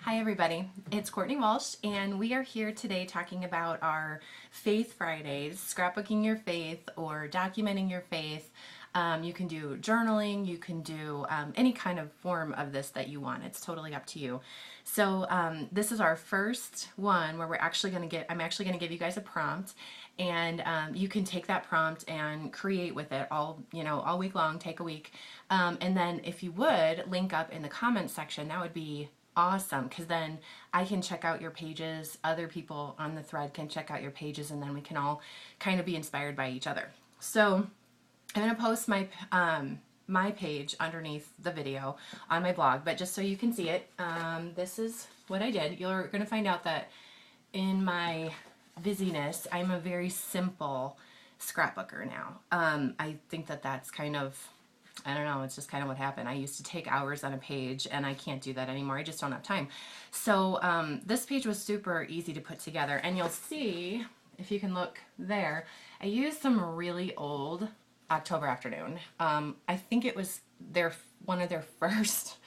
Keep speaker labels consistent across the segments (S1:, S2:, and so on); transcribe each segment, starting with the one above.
S1: Hi everybody, it's Courtney Walsh and we are here today talking about our Faith Fridays, Scrapbooking Your Faith or Documenting Your Faith. You can do journaling, you can do any kind of form of this that you want. It's totally up to you. So this is our first one where I'm actually going to give you guys a prompt, and you can take that prompt and create with it all week long, take a week. And then if you would link up in the comments section, that would be awesome, because then I can check out your pages, other people on the thread can check out your pages, and then we can all kind of be inspired by each other. So I'm going to post my page underneath the video on my blog, but just so you can see it, this is what I did. You're going to find out that in my busyness, I'm a very simple scrapbooker now. I think that that's kind of, I don't know, it's just kind of what happened. I used to take hours on a page and I can't do that anymore. I just don't have time. So this page was super easy to put together, and you'll see, if you can look there, I used some really old October Afternoon. I think it was one of their first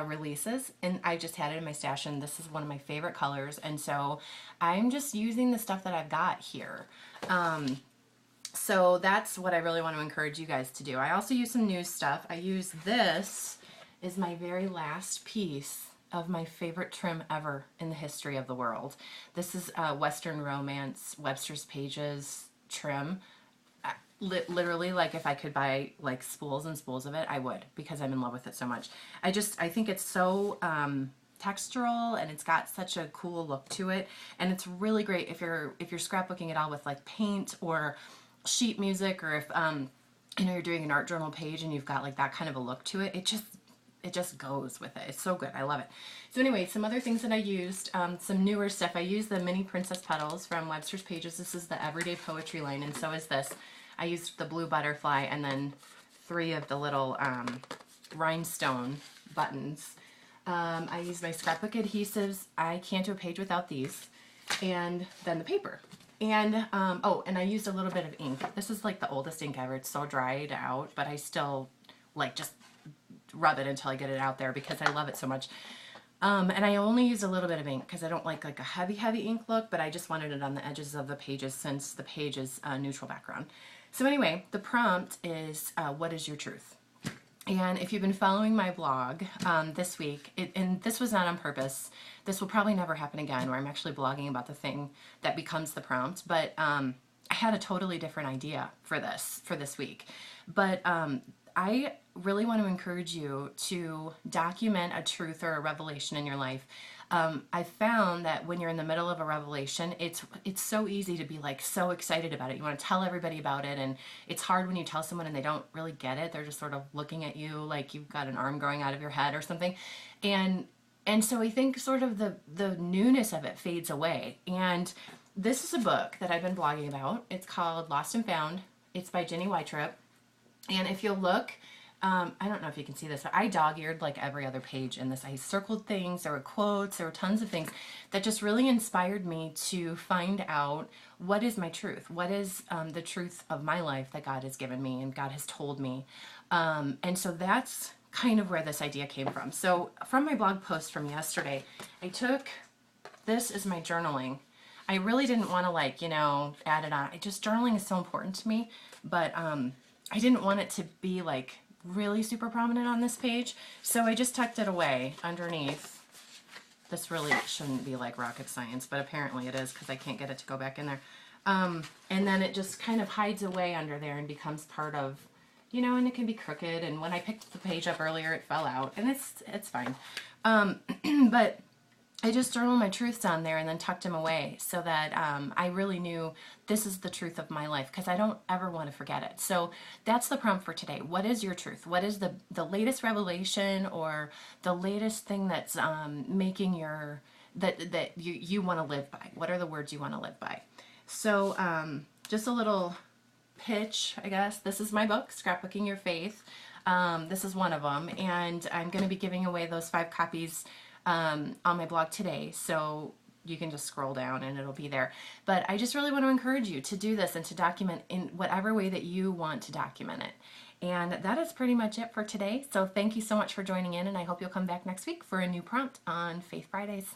S1: releases, and I just had it in my stash, and this is one of my favorite colors, and so I'm just using the stuff that I've got here. So that's what I really want to encourage you guys to do. I also use some new stuff. This is my very last piece of my favorite trim ever in the history of the world. This is Western Romance Webster's Pages trim. Literally, like, if I could buy like spools and spools of it, I would, because I'm in love with it so much. I think it's so textural, and it's got such a cool look to it, and it's really great if you're scrapbooking it all with like paint or sheet music, or if you're doing an art journal page and you've got like that kind of a look to it. It just goes with it. It's so good. I love it. So anyway, some other things that I used, some newer stuff. I used the mini princess petals from Webster's Pages. This is the everyday poetry line, and so is this. I used the blue butterfly and then 3 of the little rhinestone buttons. I used my scrapbook adhesives. I can't do a page without these. And then the paper. And, and I used a little bit of ink. This is like the oldest ink ever. It's so dried out, but I still like just rub it until I get it out there because I love it so much. And I only used a little bit of ink because I don't like a heavy ink look, but I just wanted it on the edges of the pages since the page is a neutral background. So anyway, the prompt is, what is your truth? And if you've been following my blog this week, and this was not on purpose, this will probably never happen again, where I'm actually blogging about the thing that becomes the prompt, but I had a totally different idea for this week. But I really want to encourage you to document a truth or a revelation in your life. I found that when you're in the middle of a revelation, it's so easy to be like so excited about it. You want to tell everybody about it, and it's hard when you tell someone and they don't really get it. They're just sort of looking at you like you've got an arm growing out of your head or something. And so I think sort of the newness of it fades away. And this is a book that I've been blogging about. It's called Lost and Found. It's by Jenny Weitrip. And if you'll look, I don't know if you can see this, but I dog-eared like every other page in this. I circled things, there were quotes, there were tons of things that just really inspired me to find out what is my truth. What is the truth of my life that God has given me and God has told me. And so that's kind of where this idea came from. So from my blog post from yesterday, I took, this is my journaling. I really didn't want to add it on. Journaling is so important to me, but I didn't want it to be like really super prominent on this page, so I just tucked it away underneath. This really shouldn't be like rocket science, but apparently it is because I can't get it to go back in there. And then it just kind of hides away under there and becomes part of, and it can be crooked, and when I picked the page up earlier it fell out, and it's fine. But I just journaled my truths on there and then tucked them away so that I really knew this is the truth of my life, because I don't ever want to forget it. So that's the prompt for today. What is your truth? What is the latest revelation or the latest thing that's making that you want to live by? What are the words you want to live by? So just a little pitch, I guess. This is my book, Scrapbooking Your Faith. This is one of them, and I'm going to be giving away those 5 copies on my blog today, so you can just scroll down and it'll be there. But I just really want to encourage you to do this and to document in whatever way that you want to document it. And that is pretty much it for today. So thank you so much for joining in, and I hope you'll come back next week for a new prompt on Faith Fridays.